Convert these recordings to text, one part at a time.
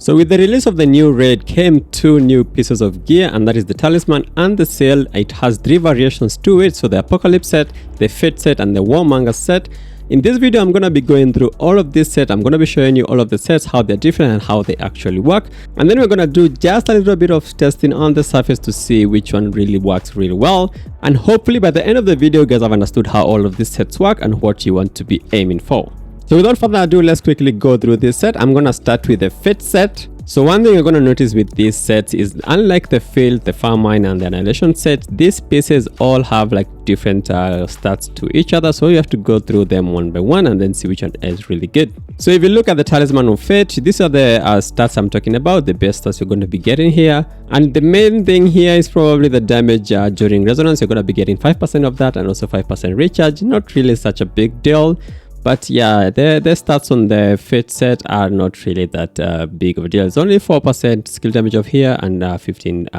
So with the release of the new raid came 2 new pieces of gear, and that is the Talisman and the Sail. It has 3 variations to it, so the Apocalypse set, the Fate set, and the Warmonger set. In this video, I'm going to be going through all of this set. I'm going to be showing you all of the sets, how they're different and how they actually work. And then we're going to do just a little bit of testing on the surface to see which one really works really well. And hopefully by the end of the video, you guys have understood how all of these sets work and what you want to be aiming for. So without further ado, let's quickly go through this set. I'm going to start with the Fate set. So one thing you're going to notice with these sets is, unlike the Field, the Famine, and the Annihilation sets, these pieces all have like different stats to each other. So you have to go through them one by one and then see which one is really good. So if you look at the Talisman of Fate, these are the stats I'm talking about, the best stats you're going to be getting here. And the main thing here is probably the damage during resonance. You're going to be getting 5% of that and also 5% recharge. Not really such a big deal. But yeah, the stats on the Fate set are not really that big of a deal. It's only 4% skill damage of here and 15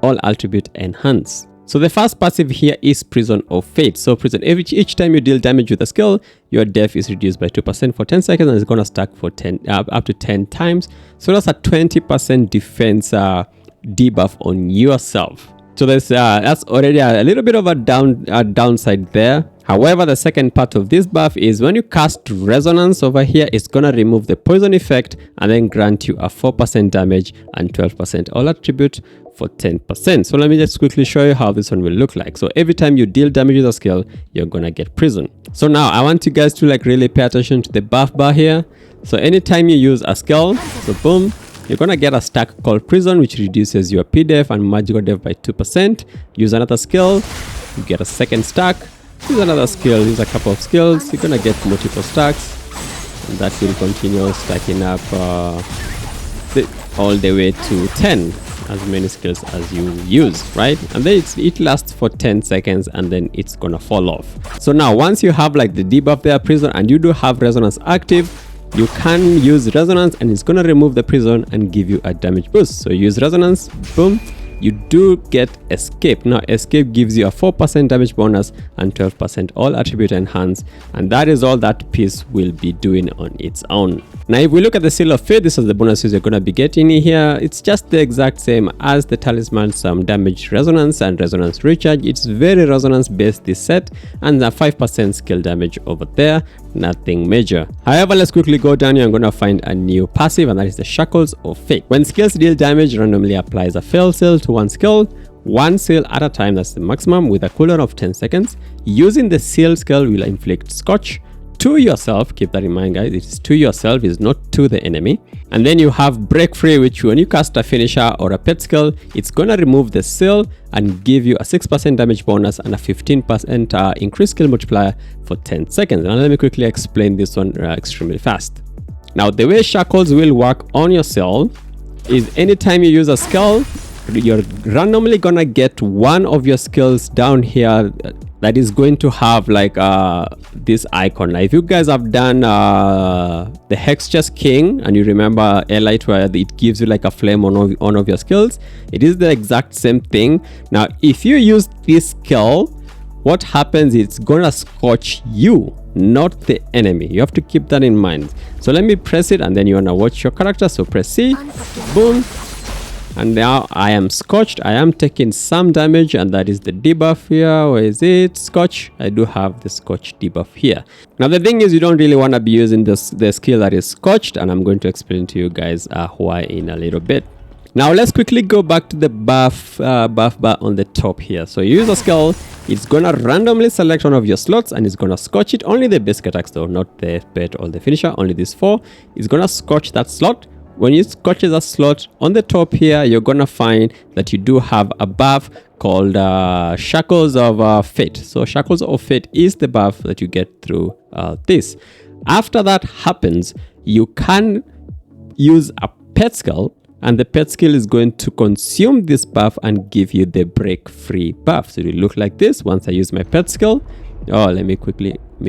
all attribute enhance. So the first passive here is Prison of Fate. So prison, each time you deal damage with a skill, your def is reduced by 2% for 10 seconds and it's going to stack for up to 10 times. So that's a 20% defense debuff on yourself. So that's already a little bit of a downside there. However, the second part of this buff is when you cast Resonance over here, it's going to remove the poison effect and then grant you a 4% damage and 12% all attribute for 10%. So let me just quickly show you how this one will look like. So every time you deal damage with a skill, you're going to get prison. So now I want you guys to like really pay attention to the buff bar here. So anytime you use a skill, so boom, you're going to get a stack called Prison, which reduces your pdef and magical def by 2%. Use another skill, you get a second stack. Use another skill, use a couple of skills, you're going to get multiple stacks. And that will continue stacking up all the way to 10, as many skills as you use, right? And then it lasts for 10 seconds and then it's going to fall off. So now once you have like the debuff there, Prison, and you do have Resonance active, you can use Resonance and it's going to remove the Prison and give you a damage boost. So use Resonance, boom, you do get Escape. Now Escape gives you a 4% damage bonus and 12% all attribute enhance, and that is all that piece will be doing on its own. Now if we look at the Seal of Fate, this is the bonuses you're going to be getting here. It's just the exact same as the Talisman, some damage resonance and resonance recharge. It's very resonance based, this set, and the 5% skill damage over there, nothing major. However, let's quickly go down here. I'm going to find a new passive, and that is the Shackles of Fate. When skills deal damage, randomly applies a fail seal to one skill, one seal at a time, that's the maximum, with a cooldown of 10 seconds. Using the seal skill will inflict Scorch to yourself. Keep that in mind, guys, it is to yourself, it's not to the enemy. And then you have Break Free, which when you cast a finisher or a pet skill, it's gonna remove the seal and give you a 6% damage bonus and a 15% increased skill multiplier for 10 seconds. Now let me quickly explain this one extremely fast. Now the way Shackles will work on your seal is anytime you use a skill, you're randomly gonna get one of your skills down here that is going to have like this icon. Now if you guys have done the Hex Chest King and you remember Elite, where it gives you like a flame on one of your skills, it is the exact same thing. Now if you use this skill, what happens is it's gonna scorch you, not the enemy. You have to keep that in mind. So let me press it and then you wanna watch your character. So press C, boom, and now I am scorched. I am taking some damage, and that is the debuff here. Where is it? Scorch. I do have the Scorch debuff here. Now the thing is, you don't really want to be using the skill that is scorched, and I'm going to explain to you guys why in a little bit. Now let's quickly go back to the buff bar on the top here. So you use a skill, it's gonna randomly select one of your slots and it's gonna scorch it. Only the basic attacks though, not the pet or the finisher, only these 4. It's gonna scorch that slot. When you scorch that slot on the top here, you're gonna find that you do have a buff called Shackles of Fate. So Shackles of Fate is the buff that you get through this. After that happens, you can use a pet skill, and the pet skill is going to consume this buff and give you the Break Free buff. So it will look like this once I use my pet skill. Oh, let me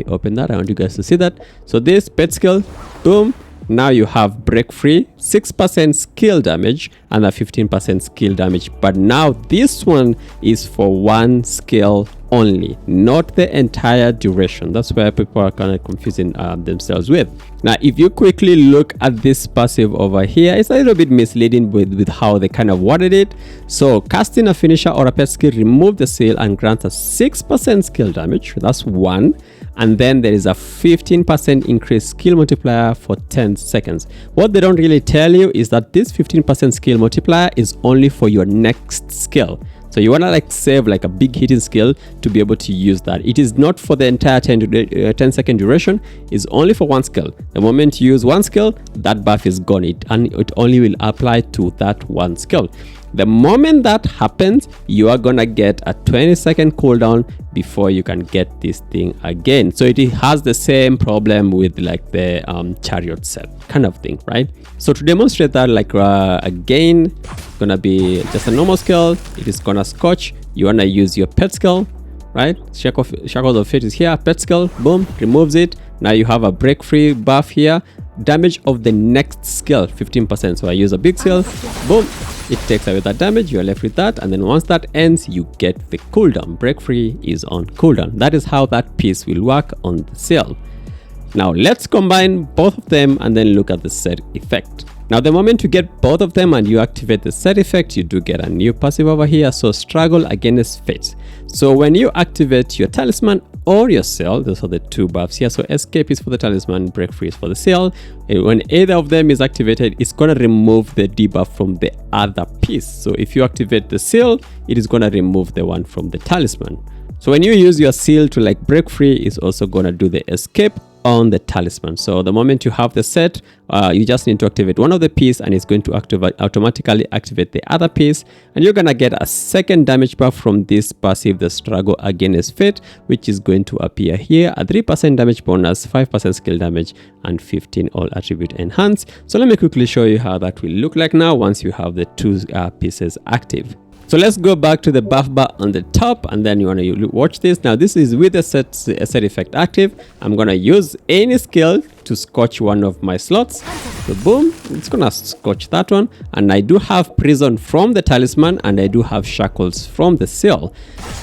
open that. I want you guys to see that. So this pet skill, boom, now you have break free, 6% skill damage, and a 15% skill damage. But now this one is for one skill only, not the entire duration. That's where people are kind of confusing themselves with. Now, if you quickly look at this passive over here, it's a little bit misleading with how they kind of worded it. So casting a finisher or a pet skill, remove the seal and grants a 6% skill damage. That's one. And then there is a 15% increased skill multiplier for 10 seconds. What they don't really tell you is that this 15% skill multiplier is only for your next skill. So you want to like save like a big hitting skill to be able to use that. It is not for the entire 10 second duration. It's only for one skill. The moment you use one skill, that buff is gone. It only will apply to that one skill. The moment that happens, you are gonna get a 20-second cooldown before you can get this thing again. So it has the same problem with like the chariot set kind of thing, right? So to demonstrate that, like again, gonna be just a normal skill. It is gonna scorch. You wanna use your pet skill, right? Shackles of Fate is here. Pet skill, boom, removes it. Now you have a break free buff here. Damage of the next skill, 15%. So I use a big skill, boom, it takes away that damage. You're left with that, and then once that ends, you get the cooldown. Break free is on cooldown. That is how that piece will work on the seal. Now let's combine both of them and then look at the set effect. Now the moment you get both of them and you activate the set effect, you do get a new passive over here. So struggle against fate. So when you activate your talisman or your seal, those are the two buffs here. So escape is for the talisman, break free is for the seal. And when either of them is activated, it's going to remove the debuff from the other piece. So if you activate the seal, it is going to remove the one from the talisman. So when you use your seal to like break free, it's also going to do the escape on the talisman. So the moment you have the set, you just need to activate one of the piece and it's going to automatically activate the other piece, and you're gonna get a second damage buff from this passive, the struggle against fate, which is going to appear here, a 3% damage bonus, 5% skill damage, and 15 all attribute enhance. So let me quickly show you how that will look like now once you have the two pieces active. So let's go back to the buff bar on the top, and then you want to watch this. Now this is with the set effect active. I'm going to use any skill to scorch one of my slots. So boom, it's going to scorch that one. And I do have prison from the talisman, and I do have shackles from the seal.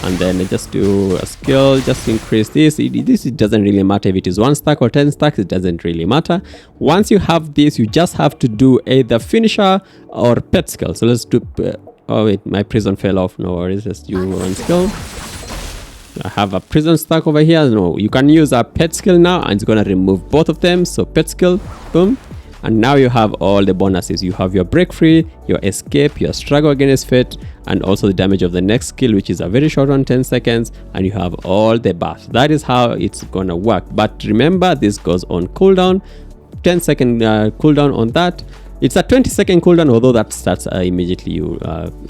And then I just do a skill, just increase this. It doesn't really matter if it is 1 stack or 10 stacks, it doesn't really matter. Once you have this, you just have to do either finisher or pet skill. So let's do... oh wait, my prison fell off. No worries, let's do one skill. I have a prison stack over here. No, you can use a pet skill now, and it's gonna remove both of them. So pet skill, boom, and now you have all the bonuses. You have your break free, your escape, your struggle against fate, and also the damage of the next skill, which is a very short one, 10 seconds, and you have all the buffs. That is how it's gonna work. But remember, this goes on cooldown, 10-second cooldown on that. It's a 20-second cooldown, although that starts immediately you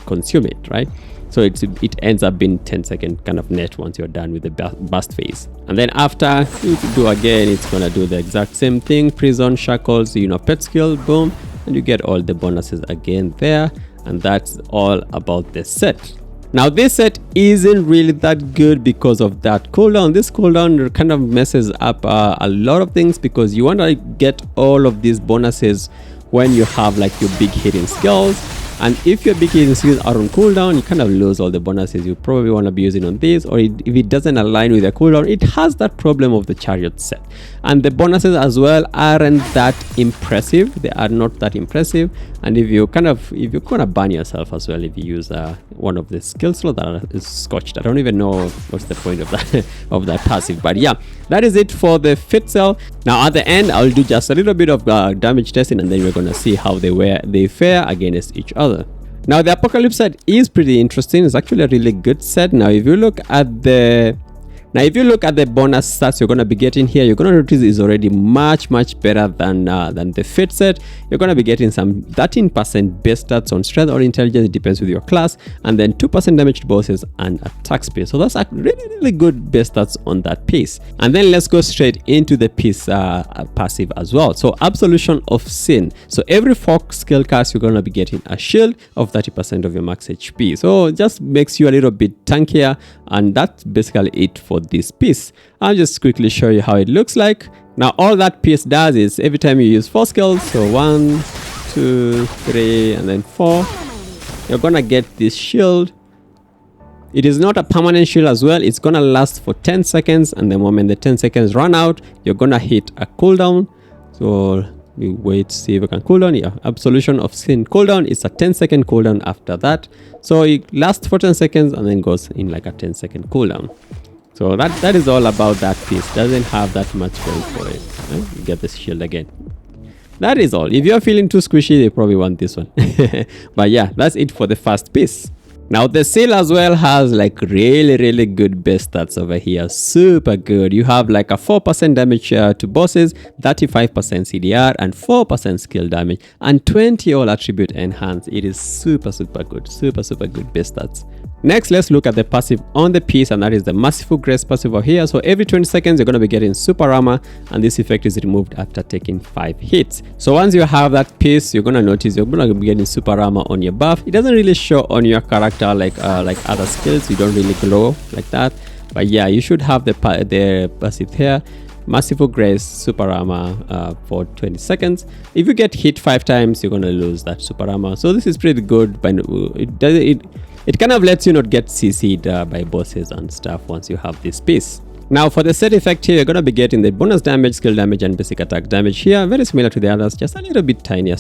consume it, right? So it ends up being 10-second kind of net once you're done with the burst phase. And then after you do again, it's gonna do the exact same thing. Prison, shackles, pet skill, boom, and you get all the bonuses again there. And that's all about the set. Now this set isn't really that good because of that cooldown. This cooldown kind of messes up a lot of things, because you want to get all of these bonuses when you have like your big hitting skills, and if your big hitting skills are on cooldown, you kind of lose all the bonuses you probably want to be using on this. Or if it doesn't align with your cooldown, it has that problem of the chariot set, and the bonuses as well aren't that impressive. They are not that impressive, and if you're gonna burn yourself as well if you use one of the skill slots that is scotched. I don't even know what's the point of that of that passive, but yeah, that is it for the fit cell. Now at the end, I'll do just a little bit of damage testing, and then we're gonna see how they fare against each other. Now the Apocalypse set is pretty interesting. It's actually a really good set. Now if you look at the bonus stats you're going to be getting here, you're going to notice it's already much better than the fit set. You're going to be getting some 13% base stats on strength or intelligence, it depends with your class, and then 2% damage to bosses and attack speed. So that's a really good base stats on that piece. And then let's go straight into the piece passive as well. So Absolution of Sin. So every 4 skill cast, you're going to be getting a shield of 30% of your max HP. So it just makes you a little bit tankier, and that's basically it for this piece. I'll just quickly show you how it looks like. Now all that piece does is every time you use 4 skills, so 1, 2, 3, and then 4, you're gonna get this shield. It is not a permanent shield as well. It's gonna last for 10 seconds, and the moment the 10 seconds run out, you're gonna hit a cooldown. So we wait, see if we can cooldown. Yeah, Absolution of Sin cooldown is a 10-second cooldown after that. So it lasts for 10 seconds and then goes in like a 10-second cooldown. So that is all about that piece. Doesn't have that much going for it. Right? You get this shield again. That is all. If you're feeling too squishy, you probably want this one. But yeah, that's it for the first piece. Now the seal as well has like really good base stats over here. Super good. You have like a 4% damage to bosses, 35% CDR, and 4% skill damage, and 20 all attribute enhance. It is super good. Super good base stats. Next, let's look at the passive on the piece, and that is the Merciful Grace passive over here. So every 20 seconds, you're going to be getting super armor, and this effect is removed after taking 5 hits. So once you have that piece, you're going to notice you're going to be getting super armor on your buff. It doesn't really show on your character like other skills. You don't really glow like that. But yeah, you should have the passive here. Merciful Grace super armor for 20 seconds. If you get hit 5 times, you're going to lose that super armor. So this is pretty good, but it kind of lets you not get CC'd by bosses and stuff once you have this piece. Now for the set effect here, you're going to be getting the bonus damage, skill damage, and basic attack damage here. Very similar to the others, just a little bit tiny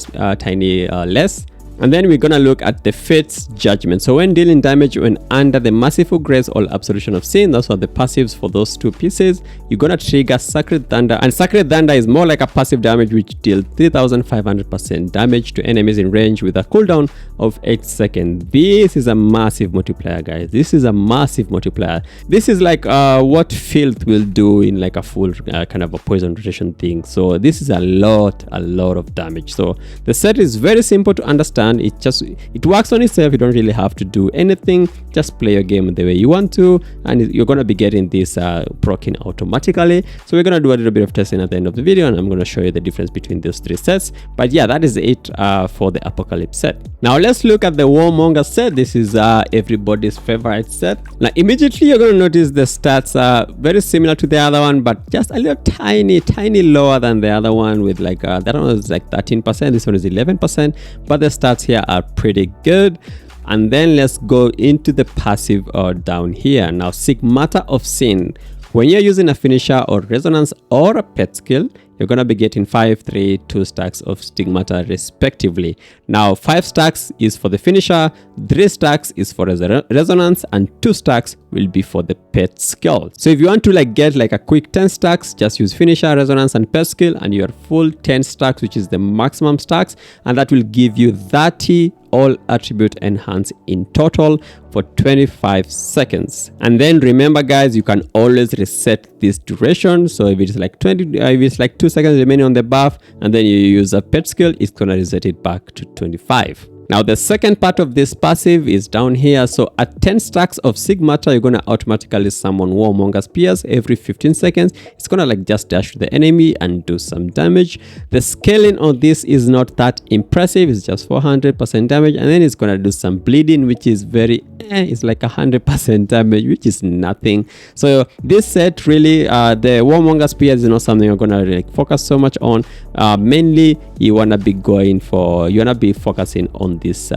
less. And then we're going to look at the Fate's Judgment. So when dealing damage when under the Merciful Grace or Absolution of Sin, those are the passives for those 2 pieces, you're going to trigger Sacred Thunder. And Sacred Thunder is more like a passive damage which deals 3500% damage to enemies in range with a cooldown of 8 seconds. This is a massive multiplier, guys. This is a massive multiplier. This is like what Filth will do in like a full kind of a poison rotation thing. So this is a lot of damage. So the set is very simple to understand. It works on itself. You don't really have to do anything. Just play your game the way you want to, and you're going to be getting this proccing automatically. So we're going to do a little bit of testing at the end of the video, and I'm going to show you the difference between those 3 sets. But yeah, that is it for the Apocalypse set. Now let's look at the Warmonger set. This is everybody's favorite set. Now immediately you're going to notice the stats are very similar to the other one, but just a little tiny lower than the other one, with like that one is like 13%, this one is 11%, but the stats here are pretty good. And then let's go into the passive down here. Now Stigmata of Sin. When you're using a finisher or resonance or a pet skill, you're going to be getting 5, 3, 2 stacks of Stigmata respectively. Now 5 stacks is for the finisher, 3 stacks is for resonance, and 2 stacks will be for the pet skill. So if you want to like get like a quick 10 stacks, just use finisher, resonance, and pet skill, and your full 10 stacks, which is the maximum stacks, and that will give you 30 all attribute enhance in total for 25 seconds. And then remember, guys, you can always reset this duration. So if it's like 2 seconds remaining on the buff, and then you use a pet skill, it's gonna reset it back to 25. Now the second part of this passive is down here. So at 10 stacks of Stigmata, you're gonna automatically summon Warmonger spears every 15 seconds. It's gonna like just dash to the enemy and do some damage. The scaling on this is not that impressive. It's just 400% damage, and then it's gonna do some bleeding, which is very it's like 100% damage, which is nothing. So this set really the Warmonger spears is not something you're gonna like focus so much on. Mainly you wanna be focusing on this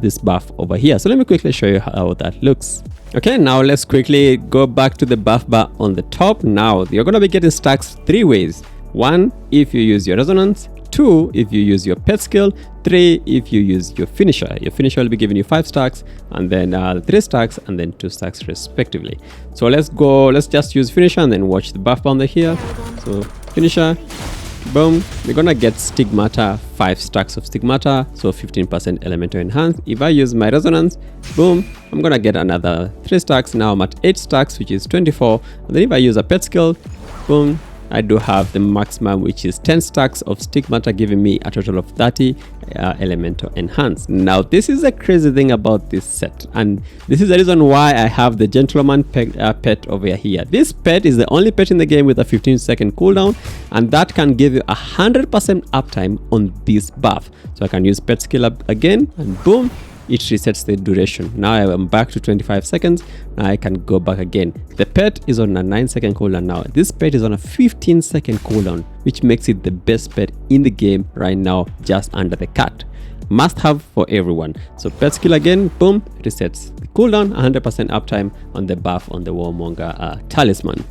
this buff over here. So let me quickly show you how that looks. Okay, now let's quickly go back to the buff bar on the top. Now you're gonna be getting stacks 3 ways. 1, if you use your resonance. 2, if you use your pet skill. 3, if you use your finisher. Your finisher will be giving you 5 stacks, and then 3 stacks, and then 2 stacks respectively. So let's just use finisher and then watch the buff bar here. So finisher, boom, we're gonna get Stigmata, 5 stacks of Stigmata, so 15% elemental enhance. If I use my resonance, boom, I'm gonna get another 3 stacks. Now I'm at 8 stacks, which is 24. And then if I use a pet skill, boom, I do have the maximum, which is 10 stacks of Stigmata, giving me a total of 30 elemental enhance. Now this is a crazy thing about this set, and this is the reason why I have the Gentleman pet over here. This pet is the only pet in the game with a 15-second cooldown, and that can give you 100% uptime on this buff. So I can use pet skill up again, and boom, it resets the duration. Now I am back to 25 seconds. Now I can go back again. The pet is on a 9-second cooldown now. This pet is on a 15-second cooldown, which makes it the best pet in the game right now, just under the cat. Must have for everyone. So pet skill again, boom, resets the cooldown, 100% uptime on the buff on the Warmonger Talisman.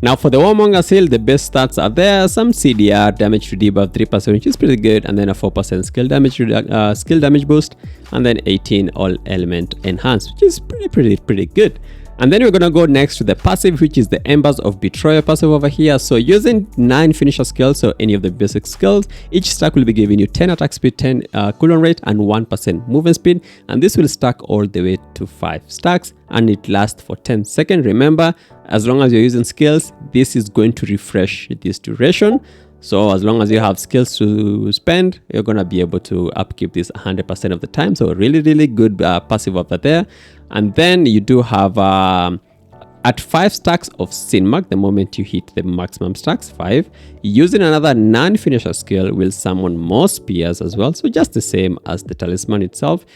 Now for the Warmonger seal, the best stats are there. Some CDR, damage to debuff 3%, which is pretty good, and then a 4% skill damage boost, and then 18 all element enhanced, which is pretty good. And then we're gonna go next to the passive, which is the Embers of Betrayal passive over here. So using 9 finisher skills, so any of the basic skills, each stack will be giving you 10 attack speed, 10 cooldown rate, and 1% movement speed. And this will stack all the way to 5 stacks, and it lasts for 10 seconds. Remember, as long as you're using skills, this is going to refresh this duration. So as long as you have skills to spend, you're going to be able to upkeep this 100% of the time. So really good passive over there. And then you do have at 5 stacks of Sin Mark, the moment you hit the maximum stacks, 5, using another non-finisher skill will summon more spears as well. So just the same as the Talisman itself,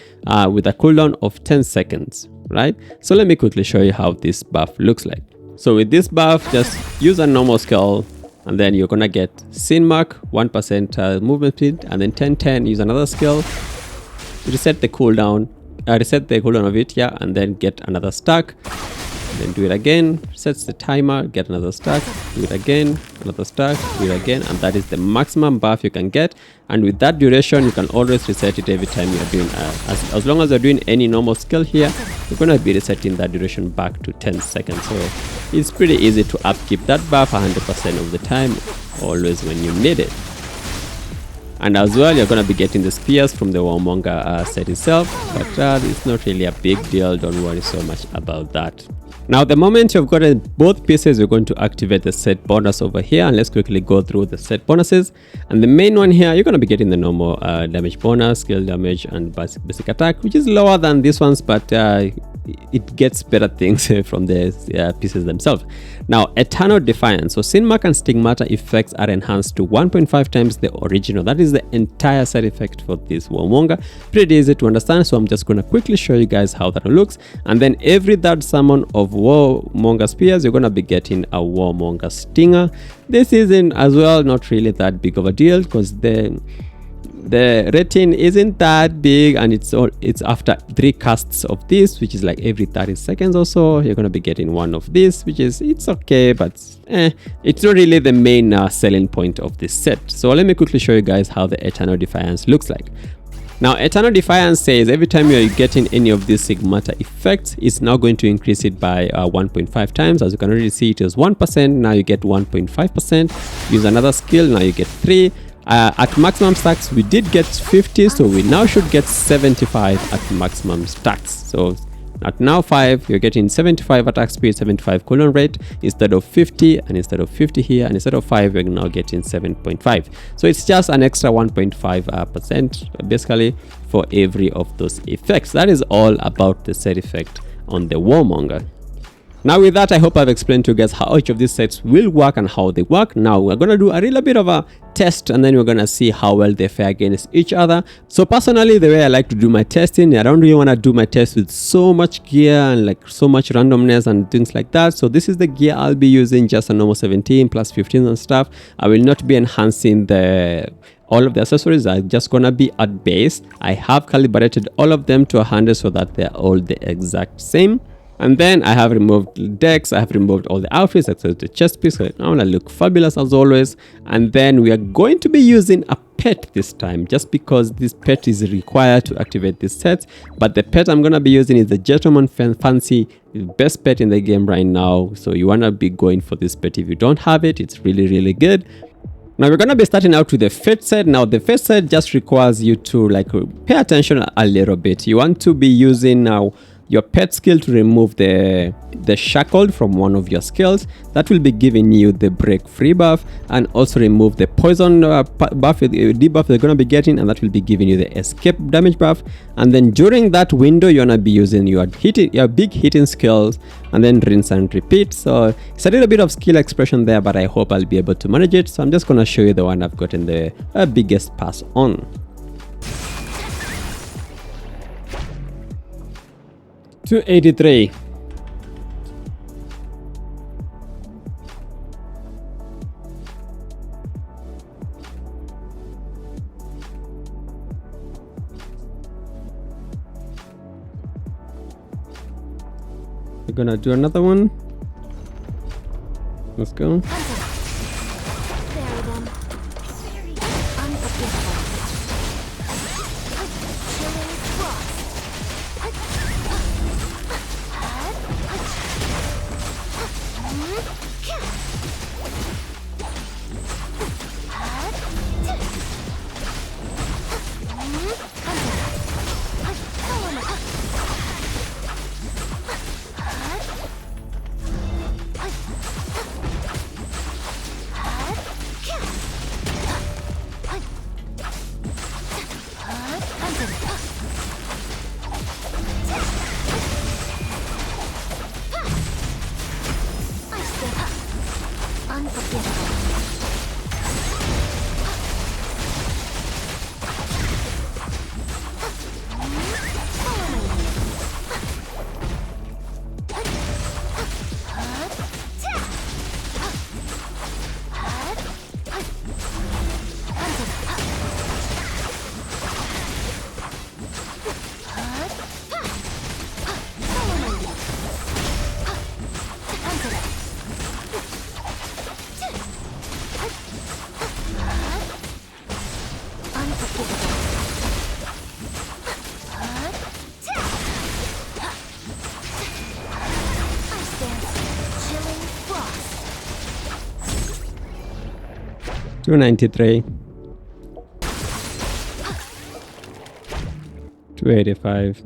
with a cooldown of 10 seconds, right? So let me quickly show you how this buff looks like. So with this buff, just use a normal skill, and then you're gonna get Sin Mark, 1% movement speed, and then 10-10, use another skill, reset the cooldown of it, yeah, and then get another stack, then do it again, sets the timer, get another stack, do it again, another stack, do it again, and that is the maximum buff you can get. And with that duration, you can always reset it every time you're doing as long as you're doing any normal skill here, you're going to be resetting that duration back to 10 seconds. So it's pretty easy to upkeep that buff 100% of the time, always when you need it. And as well, you're going to be getting the spears from the Warmonger set itself, but it's not really a big deal. Don't worry so much about that. Now, the moment you've gotten both pieces, you're going to activate the set bonus over here, and let's quickly go through the set bonuses. And the main one here, you're going to be getting the normal damage bonus, skill damage, and basic attack, which is lower than this one's, but it gets better things from the pieces themselves. Now, Eternal Defiance. So Sin Mark and Stigmata effects are enhanced to 1.5 times the original. That is the entire side effect for this Warmonger. Pretty easy to understand, so I'm just going to quickly show you guys how that looks. And then every third summon of Warmonger spears, you're going to be getting a Warmonger Stinger. This isn't as well not really that big of a deal, because the rating isn't that big, and it's after 3 casts of this, which is like every 30 seconds or so. You're going to be getting one of this, which is, it's okay, but it's not really the main selling point of this set. So let me quickly show you guys how the Eternal Defiance looks like. Now, Eternal Defiance says every time you're getting any of these Stigmata effects, it's now going to increase it by 1.5 times. As you can already see, it is 1%, now you get 1.5%. Use another skill, now you get 3. At maximum stacks, we did get 50, so we now should get 75 at maximum stacks. So at now 5, you're getting 75 attack speed, 75 cooldown rate instead of 50, and instead of 50 here, and instead of 5, you're now getting 7.5. So it's just an extra 1.5% basically for every of those effects. That is all about the set effect on the Warmonger. Now with that, I hope I've explained to you guys how each of these sets will work and how they work. Now we're going to do a little bit of a test, and then we're going to see how well they fare against each other. So personally, the way I like to do my testing, I don't really want to do my test with so much gear and like so much randomness and things like that. So this is the gear I'll be using, just a normal 17 plus 15 and stuff. I will not be enhancing all of the accessories are just gonna be at base. I have calibrated all of them to 100 so that they're all the exact same. And then I have removed decks, I have removed all the outfits except the chest piece. So I want to look fabulous as always. And then we are going to be using a pet this time, just because this pet is required to activate this set. But the pet I'm going to be using is the Gentleman Fancy, best pet in the game right now. So you want to be going for this pet. If you don't have it, it's really good. Now we're going to be starting out with the Fate set. Now the Fate set just requires you to like pay attention a little bit. You want to be using now your pet skill to remove the shackled from one of your skills. That will be giving you the break free buff, and also remove the poison buff, debuff they're going to be getting, and that will be giving you the escape damage buff. And then during that window, you're going to be using your big hitting skills, and then rinse and repeat. So it's a little bit of skill expression there, but I hope I'll be able to manage it. So I'm just going to show you the one I've gotten the biggest pass on. 283. We're gonna do another one. Let's go. $293, $285.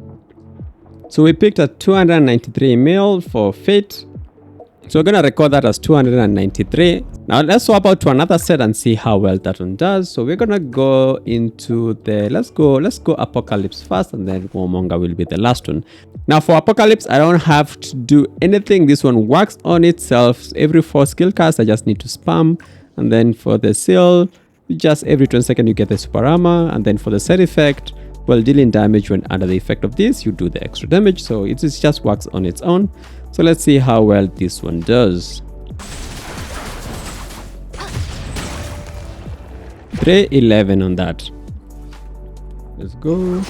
So we picked a 293 mil for Fate. So we're gonna record that as 293. Now let's swap out to another set and see how well that one does. So we're gonna go into the let's go Apocalypse first, and then Warmonger will be the last one. Now for Apocalypse, I don't have to do anything. This one works on itself. Every 4 skill casts, I just need to spam. And then for the seal, just every 20 seconds you get the super armor. And then for the set effect, well, dealing damage when under the effect of this, you do the extra damage. So it just works on its own. So let's see how well this one does. 311 on that. Let's go.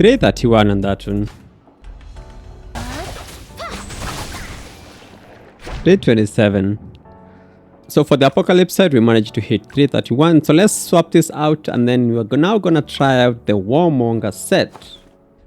$331 on that one. 327. So for the Apocalypse side, we managed to hit 331. So let's swap this out, and then we're now gonna try out the Warmonger set.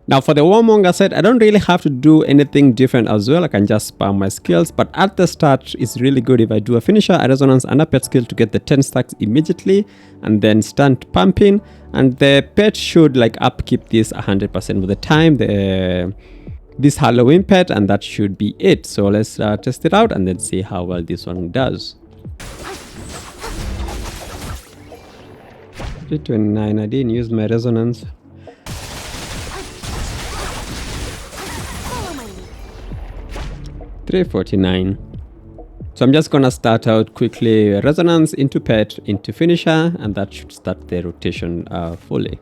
Now for the Warmonger set, I don't really have to do anything different as well. I can just spam my skills, but at the start, it's really good if I do a finisher, a resonance, and a pet skill to get the 10 stacks immediately, and then start pumping. And the pet should like upkeep this 100% of the time, this Halloween pet, and that should be it. So let's test it out and then see how well this one does. 329, I didn't use my resonance. 349. So I'm just gonna start out quickly resonance into pet into finisher, and that should start the rotation fully.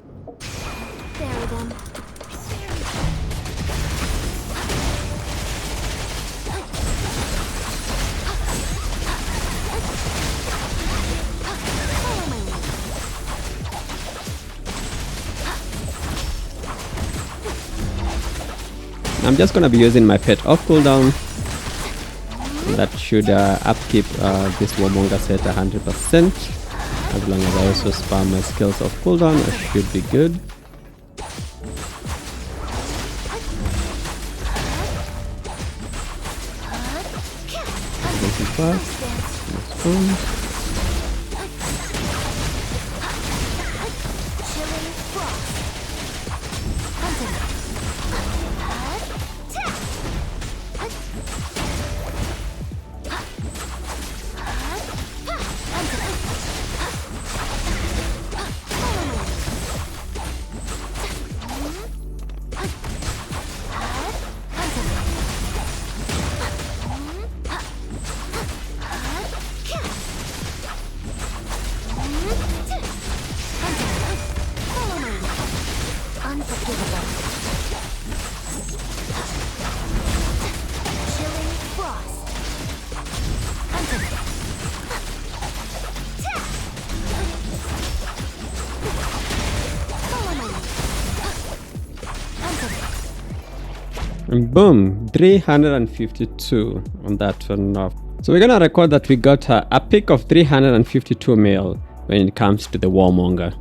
I'm just gonna be using my pet off cooldown. That should upkeep this Warmonger set 100%. As long as I also spam my skills off cooldown, I should be good. And boom, 352 on that one off. So we're gonna record that we got a pick of 352 mil when it comes to the Warmonger.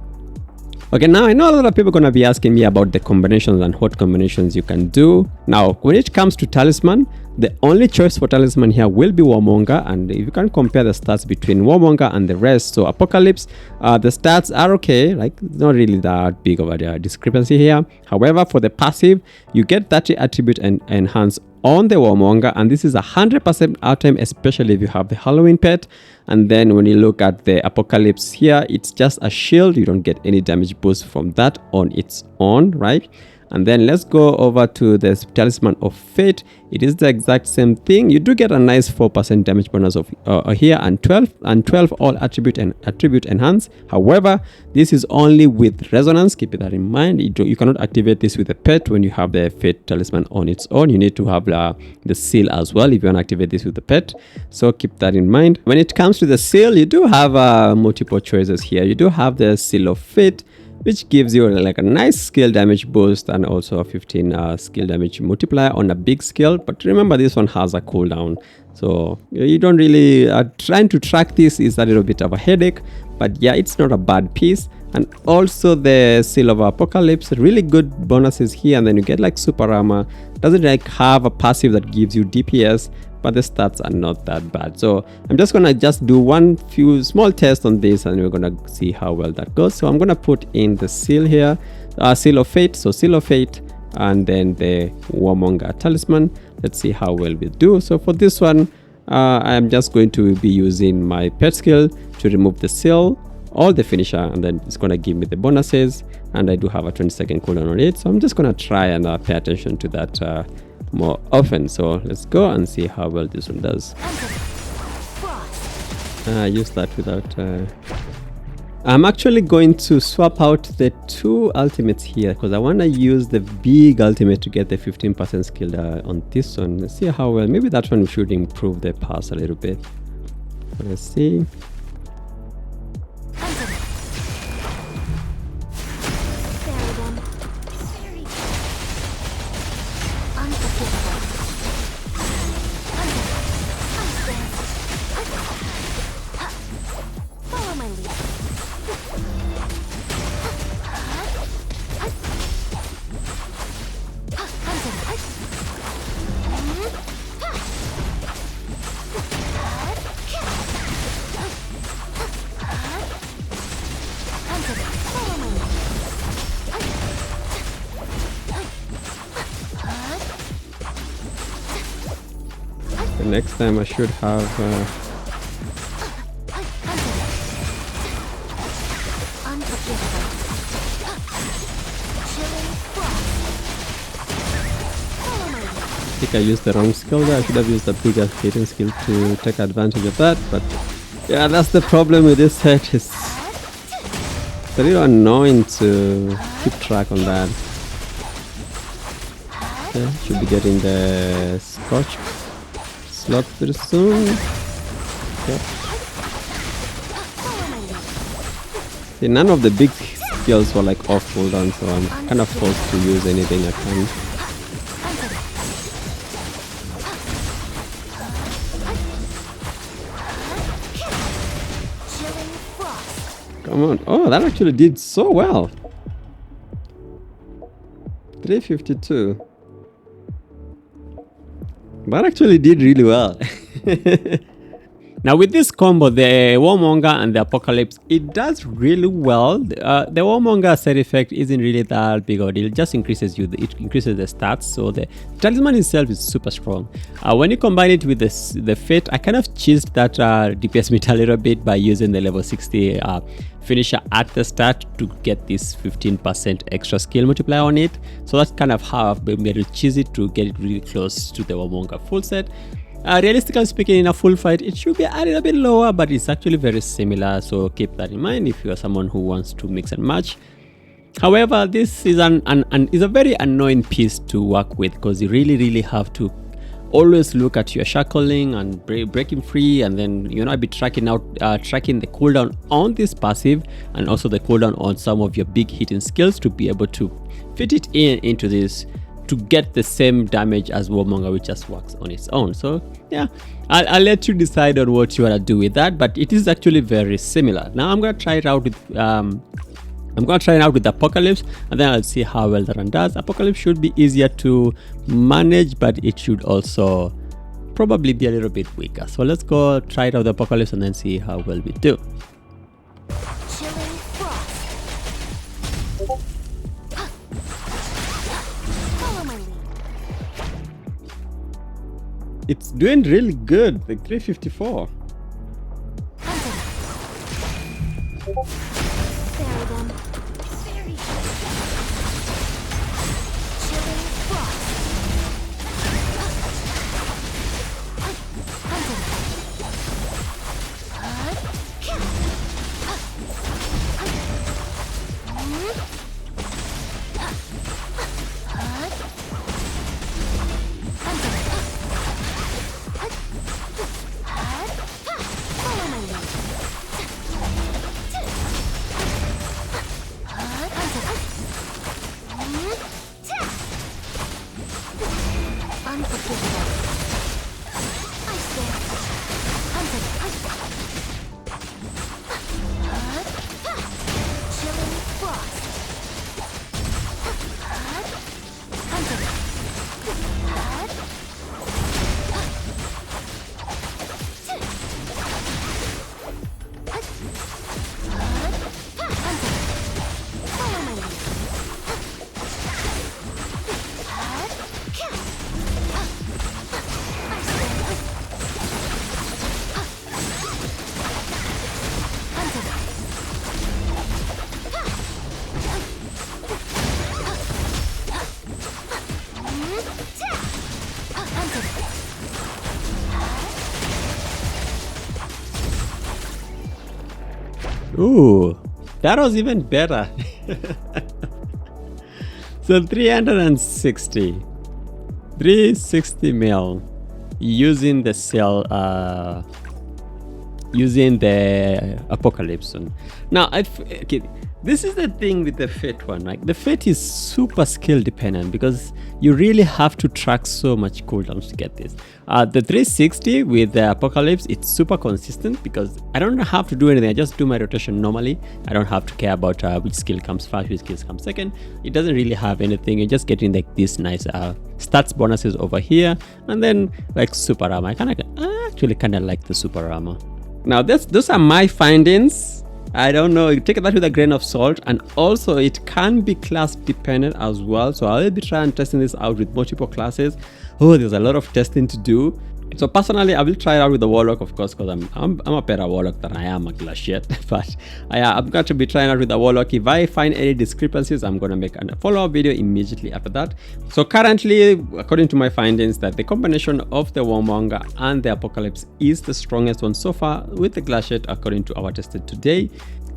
Okay, now I know a lot of people are gonna be asking me about the combinations and what combinations you can do. Now, when it comes to Talisman, the only choice for Talisman here will be Warmonger, and if you can compare the stats between Warmonger and the rest, so Apocalypse, the stats are okay, like not really that big of a discrepancy here. However, for the passive, you get 30 attribute and enhance on the Warmonger, and this is 100% uptime, especially if you have the Halloween pet. And then when you look at the Apocalypse here, it's just a shield. You don't get any damage boost from that on its own, right? And then let's go over to the Talisman of Fate. It is the exact same thing. You do get a nice 4% damage bonus of here, and 12 all attribute enhance. However, this is only with resonance. Keep that in mind. You cannot activate this with a pet when you have the Fate Talisman on its own. You need to have the seal as well if you want to activate this with the pet. So keep that in mind. When it comes to the seal, you do have multiple choices here. You do have the Seal of Fate, which gives you like a nice skill damage boost and also a 15 skill damage multiplier on a big skill. But remember, this one has a cooldown, so you don't really trying to track this is a little bit of a headache. But yeah, it's not a bad piece. And also the Seal of Apocalypse, really good bonuses here, and then you get like super armor. Doesn't like have a passive that gives you DPS, but the stats are not that bad. So I'm just gonna do one few small tests on this, and we're gonna see how well that goes. So I'm gonna put in the seal here, Seal of Fate. So Seal of Fate, and then the Warmonger Talisman. Let's see how well we do. So for this one, I'm just going to be using my pet skill to remove the seal, all the finisher, and then it's gonna give me the bonuses. And I do have a 20-second cooldown on it, so I'm just gonna try and pay attention to that more often. So let's go and see how well this one does. Use that without I'm actually going to swap out the two ultimates here because I want to use the big ultimate to get the 15% skill on this one. Let's see how well. Maybe that one should improve the pass a little bit. Let's see. The next time I should have think I used the wrong skill there. I should have used the bigger hitting skill to take advantage of that. But yeah, that's the problem with this set. It's a little annoying to keep track on that. Okay, should be getting the Scotch slot pretty soon. Okay. See, none of the big skills were like off cooldown, so I'm kind of forced to use anything I can. Come on. Oh, that actually did so well. 352. That actually did really well. Now with this combo, the Warmonger and the Apocalypse, it does really well. The Warmonger side effect isn't really that big of a deal. It just increases the stats. So the Talisman itself is super strong. When you combine it with the Fate, I kind of cheesed that DPS meter a little bit by using the level 60 finisher at the start to get this 15% extra skill multiplier on it. So that's kind of how I've been able to cheese it to get it really close to the Warmonger full set. Realistically speaking, in a full fight, it should be a little bit lower, but it's actually very similar. So keep that in mind if you are someone who wants to mix and match. However, this is is a very annoying piece to work with, because you really have to always look at your shackling and breaking free, and then be tracking the cooldown on this passive and also the cooldown on some of your big hitting skills to be able to fit it into this to get the same damage as Warmonger, which just works on its own. So yeah, I'll let you decide on what you want to do with that, but it is actually very similar. Now I'm gonna try it out with Apocalypse, and then I'll see how well the run does. Apocalypse should be easier to manage, but it should also probably be a little bit weaker. So let's go try it out with Apocalypse and then see how well we do. It's doing really good, like 354. Ooh, that was even better. So 360 mil using the cell, using the Apocalypse one. Now, okay, this is the thing with the Fate one. Like the Fate is super skill dependent because you really have to track so much cooldowns to get this. The 360 with the Apocalypse, it's super consistent because I don't have to do anything. I just do my rotation normally. I don't have to care about which skill comes first, which skill comes second. It doesn't really have anything. You're just getting like this nice stats bonuses over here, and then like super armor. I actually kind of like the super armor. Now those are my findings. I don't know, take that with a grain of salt, and also it can be class dependent as well. So I'll be trying testing this out with multiple classes. Oh, there's a lot of testing to do. So personally, I will try it out with the Warlock, of course, because I'm a better Warlock than I am a Glaciate. But I'm going to be trying out with the Warlock. If I find any discrepancies, I'm going to make a follow-up video immediately after that. So currently, according to my findings, that the combination of the Warmonger and the Apocalypse is the strongest one so far with the Glaciate, according to our tested today.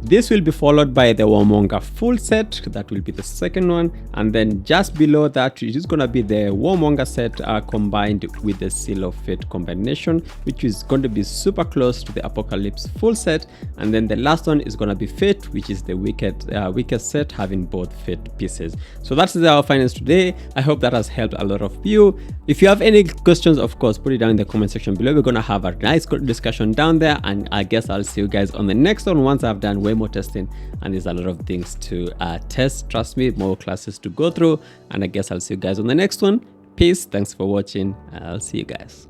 This will be followed by the Warmonger full set. That will be the second one, and then just below that it is going to be the Warmonger set combined with the Seal of Fate combination, which is going to be super close to the Apocalypse full set. And then the last one is going to be Fate, which is the weakest set, having both Fate pieces. So that's our findings today. I hope that has helped a lot of you. If you have any questions, of course, put it down in the comment section below. We're going to have a nice discussion down there, and I guess I'll see you guys on the next one once I've done way more testing, and there's a lot of things to test. Trust me, more classes to go through, and I guess I'll see you guys on the next one. Peace. Thanks for watching. I'll see you guys.